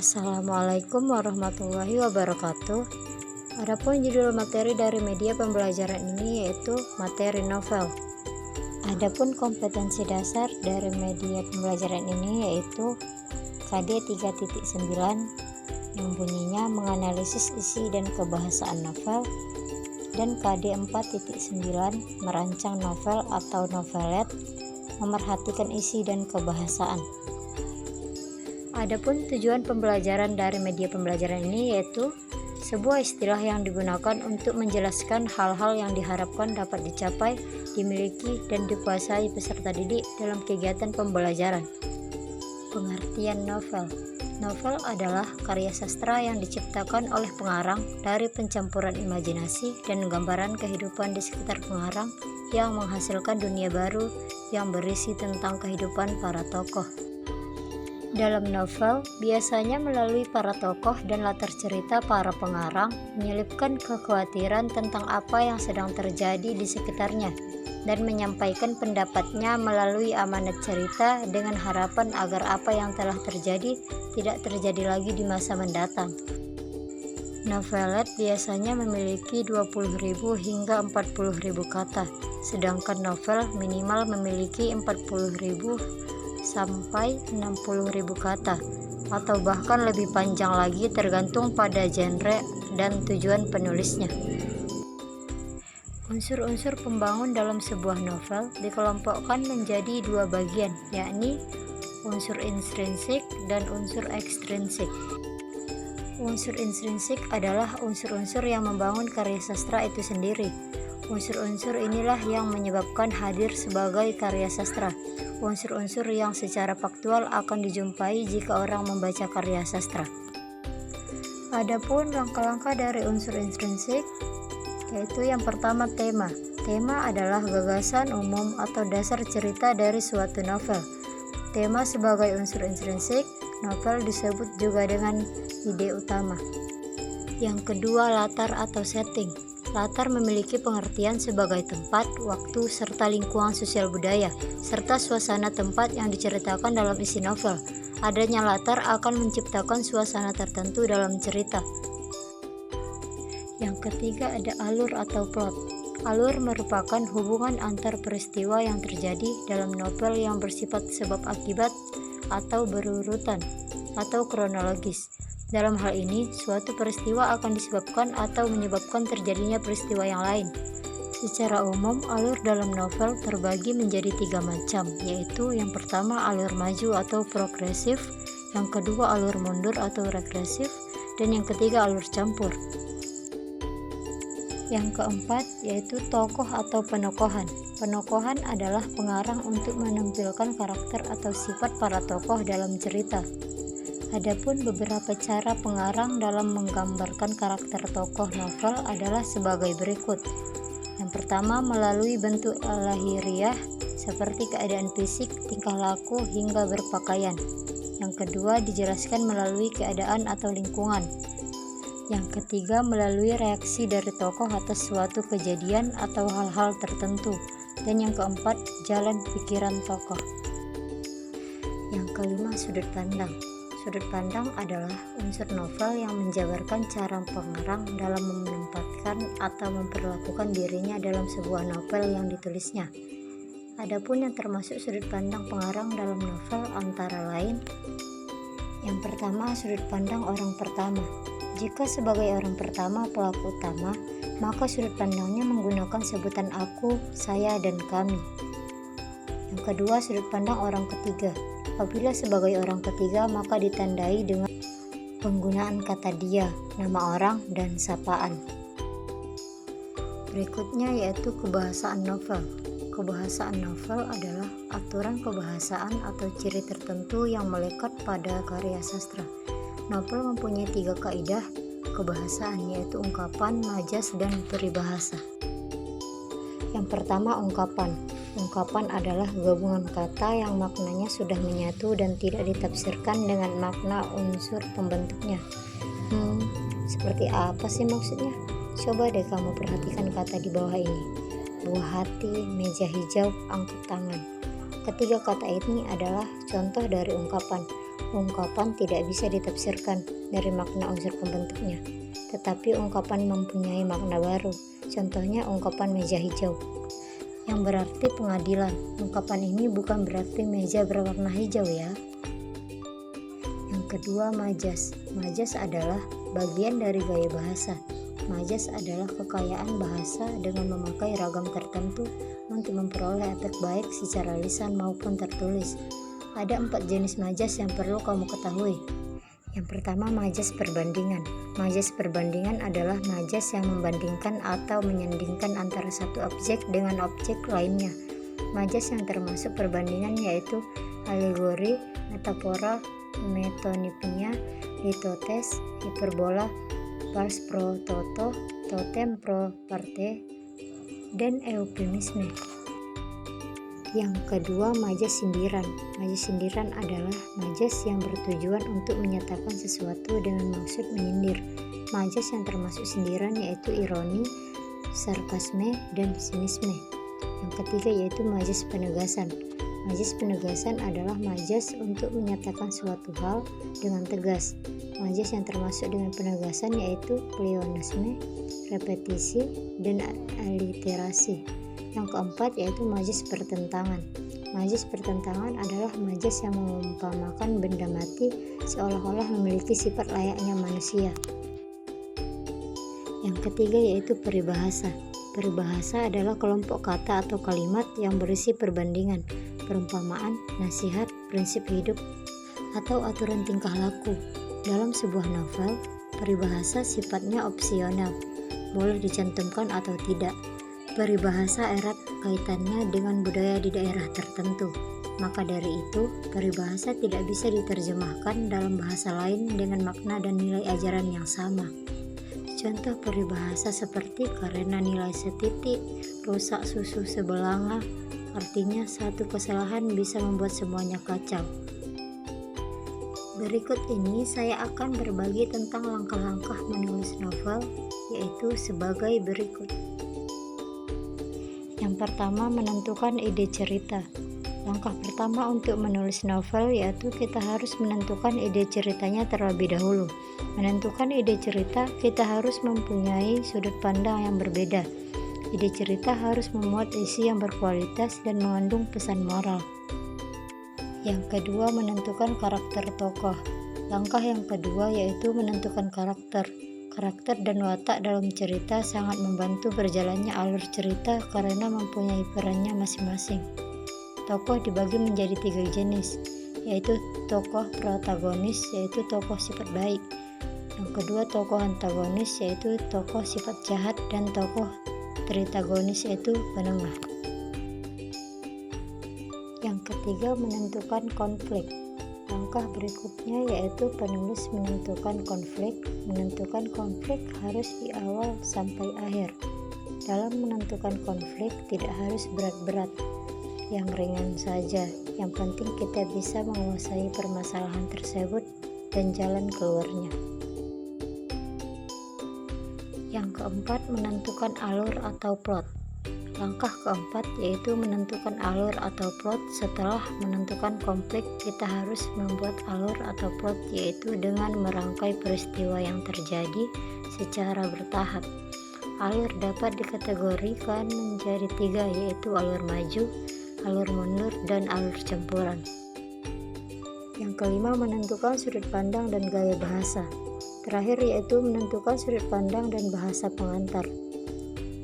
Assalamualaikum warahmatullahi wabarakatuh. Adapun judul materi dari media pembelajaran ini yaitu materi novel. Adapun kompetensi dasar dari media pembelajaran ini yaitu KD 3.9 yang bunyinya menganalisis isi dan kebahasaan novel, dan KD 4.9 merancang novel atau novelet, memerhatikan isi dan kebahasaan. Adapun tujuan pembelajaran dari media pembelajaran ini yaitu sebuah istilah yang digunakan untuk menjelaskan hal-hal yang diharapkan dapat dicapai, dimiliki, dan dikuasai peserta didik dalam kegiatan pembelajaran. Pengertian novel. Novel adalah karya sastra yang diciptakan oleh pengarang dari pencampuran imajinasi dan gambaran kehidupan di sekitar pengarang yang menghasilkan dunia baru yang berisi tentang kehidupan para tokoh. Dalam novel, biasanya melalui para tokoh dan latar cerita para pengarang menyelipkan kekhawatiran tentang apa yang sedang terjadi di sekitarnya dan menyampaikan pendapatnya melalui amanat cerita dengan harapan agar apa yang telah terjadi tidak terjadi lagi di masa mendatang. Novelet biasanya memiliki 20.000 hingga 40.000 kata, sedangkan novel minimal memiliki 40.000 sampai 60.000 kata, atau bahkan lebih panjang lagi tergantung pada genre dan tujuan penulisnya. Unsur-unsur pembangun dalam sebuah novel dikelompokkan menjadi dua bagian, yakni unsur intrinsik dan unsur ekstrinsik. Unsur intrinsik adalah unsur-unsur yang membangun karya sastra itu sendiri. Unsur-unsur inilah yang menyebabkan hadir sebagai karya sastra. Unsur-unsur yang secara faktual akan dijumpai jika orang membaca karya sastra. Adapun langkah-langkah dari unsur intrinsik, yaitu yang pertama tema. Tema adalah gagasan umum atau dasar cerita dari suatu novel. Tema sebagai unsur intrinsik, novel disebut juga dengan ide utama. Yang kedua, latar atau setting. Latar memiliki pengertian sebagai tempat, waktu, serta lingkungan sosial budaya, serta suasana tempat yang diceritakan dalam isi novel. Adanya latar akan menciptakan suasana tertentu dalam cerita. Yang ketiga ada alur atau plot. Alur merupakan hubungan antar peristiwa yang terjadi dalam novel yang bersifat sebab akibat atau berurutan atau kronologis. Dalam hal ini, suatu peristiwa akan disebabkan atau menyebabkan terjadinya peristiwa yang lain. Secara umum, alur dalam novel terbagi menjadi 3 macam, yaitu yang pertama alur maju atau progresif, yang kedua alur mundur atau regresif, dan yang ketiga alur campur. Yang keempat yaitu tokoh atau penokohan. Penokohan adalah pengarang untuk menampilkan karakter atau sifat para tokoh dalam cerita. Adapun beberapa cara pengarang dalam menggambarkan karakter tokoh novel adalah sebagai berikut. Yang pertama, melalui bentuk lahiriah seperti keadaan fisik, tingkah laku, hingga berpakaian. Yang kedua, dijelaskan melalui keadaan atau lingkungan. Yang ketiga, melalui reaksi dari tokoh atas suatu kejadian atau hal-hal tertentu. Dan yang keempat, jalan pikiran tokoh. Yang kelima, sudut pandang. Sudut pandang adalah unsur novel yang menjabarkan cara pengarang dalam menempatkan atau memperlakukan dirinya dalam sebuah novel yang ditulisnya. Adapun yang termasuk sudut pandang pengarang dalam novel antara lain, yang pertama sudut pandang orang pertama. Jika sebagai orang pertama pelaku utama, maka sudut pandangnya menggunakan sebutan aku, saya, dan kami. Yang kedua, sudut pandang orang ketiga. Apabila sebagai orang ketiga, maka ditandai dengan penggunaan kata dia, nama orang, dan sapaan. Berikutnya yaitu kebahasaan novel. Kebahasaan novel adalah aturan kebahasaan atau ciri tertentu yang melekat pada karya sastra. Novel mempunyai 3 kaidah kebahasaan, yaitu ungkapan, majas, dan peribahasa. Yang pertama, ungkapan. Ungkapan adalah gabungan kata yang maknanya sudah menyatu dan tidak ditafsirkan dengan makna unsur pembentuknya. Seperti apa sih maksudnya? Coba deh kamu perhatikan kata di bawah ini. Buah hati, meja hijau, angkat tangan. Ketiga kata ini adalah contoh dari ungkapan. Ungkapan tidak bisa ditafsirkan dari makna unsur pembentuknya, tetapi ungkapan mempunyai makna baru. Contohnya ungkapan meja hijau, yang berarti pengadilan. Ungkapan ini bukan berarti meja berwarna hijau ya. Yang kedua, majas. Majas adalah bagian dari gaya bahasa. Majas adalah kekayaan bahasa dengan memakai ragam tertentu untuk memperoleh efek baik secara lisan maupun tertulis. Ada 4 jenis majas yang perlu kamu ketahui. Yang pertama, majas perbandingan. Majas perbandingan adalah majas yang membandingkan atau menyandingkan antara satu objek dengan objek lainnya. Majas yang termasuk perbandingan yaitu alegori, metafora, metonimia, litotes, hiperbola, pars pro toto, totem pro parte, dan eufemisme. Yang kedua, majas sindiran. Majas sindiran adalah majas yang bertujuan untuk menyatakan sesuatu dengan maksud menyindir. Majas yang termasuk sindiran yaitu ironi, sarkasme, dan sinisme. Yang ketiga yaitu majas penegasan. Majas penegasan adalah majas untuk menyatakan suatu hal dengan tegas. Majas yang termasuk dengan penegasan yaitu pleonasme, repetisi, dan aliterasi. Yang keempat yaitu majas pertentangan. Majas pertentangan adalah majas yang mengumpamakan benda mati seolah-olah memiliki sifat layaknya manusia. Yang ketiga yaitu peribahasa. Peribahasa adalah kelompok kata atau kalimat yang berisi perbandingan, perumpamaan, nasihat, prinsip hidup, atau aturan tingkah laku. Dalam sebuah novel, peribahasa sifatnya opsional, boleh dicantumkan atau tidak. Peribahasa erat kaitannya dengan budaya di daerah tertentu. Maka dari itu, peribahasa tidak bisa diterjemahkan dalam bahasa lain dengan makna dan nilai ajaran yang sama. Contoh peribahasa seperti karena nilai setitik, rusak susu sebelanga, artinya satu kesalahan bisa membuat semuanya kacau. Berikut ini saya akan berbagi tentang langkah-langkah menulis novel, yaitu sebagai berikut. Yang pertama, menentukan ide cerita. Langkah pertama untuk menulis novel yaitu kita harus menentukan ide ceritanya terlebih dahulu. Menentukan ide cerita, kita harus mempunyai sudut pandang yang berbeda. Ide cerita harus memuat isi yang berkualitas dan mengandung pesan moral. Yang kedua, menentukan karakter tokoh. Langkah yang kedua yaitu menentukan karakter. Karakter dan watak dalam cerita sangat membantu berjalannya alur cerita karena mempunyai perannya masing-masing. Tokoh dibagi menjadi 3 jenis, yaitu tokoh protagonis, yaitu tokoh sifat baik. Yang kedua, tokoh antagonis, yaitu tokoh sifat jahat, dan tokoh tritagonis, yaitu penengah. Yang ketiga, menentukan konflik. Langkah berikutnya yaitu penulis menentukan konflik. Menentukan konflik harus di awal sampai akhir. Dalam menentukan konflik tidak harus berat-berat, yang ringan saja. Yang penting kita bisa menguasai permasalahan tersebut dan jalan keluarnya. Yang keempat, menentukan alur atau plot. Langkah keempat yaitu menentukan alur atau plot. Setelah menentukan konflik, kita harus membuat alur atau plot, yaitu dengan merangkai peristiwa yang terjadi secara bertahap. Alur dapat dikategorikan menjadi 3, yaitu alur maju, alur mundur, dan alur campuran. Yang kelima, menentukan sudut pandang dan gaya bahasa. Terakhir yaitu menentukan sudut pandang dan bahasa pengantar.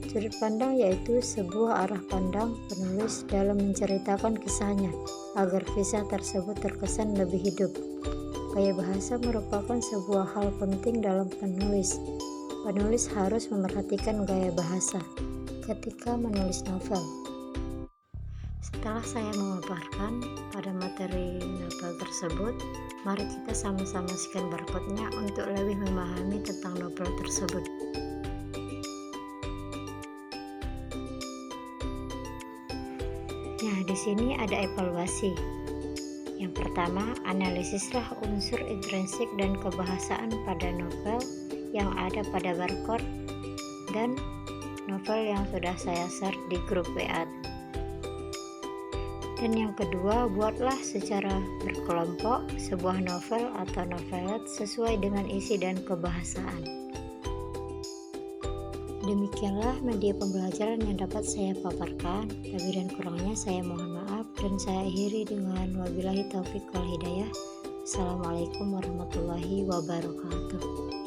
Sudut pandang yaitu sebuah arah pandang penulis dalam menceritakan kisahnya agar kisah tersebut terkesan lebih hidup. Gaya bahasa merupakan sebuah hal penting dalam penulis. Penulis harus memerhatikan gaya bahasa ketika menulis novel. Setelah saya memaparkan pada materi novel tersebut, mari kita sama-sama scan barcode-nya untuk lebih memahami tentang novel tersebut. Nah, di sini ada evaluasi. Yang pertama, analisislah unsur intrinsik dan kebahasaan pada novel yang ada pada barcode dan novel yang sudah saya share di grup WA. Dan yang kedua, buatlah secara berkelompok sebuah novel atau novelet sesuai dengan isi dan kebahasaan. Demikianlah media pembelajaran yang dapat saya paparkan. Lebih dan kurangnya saya mohon maaf, dan saya akhiri dengan wabillahi taufik wal hidayah. Assalamualaikum warahmatullahi wabarakatuh.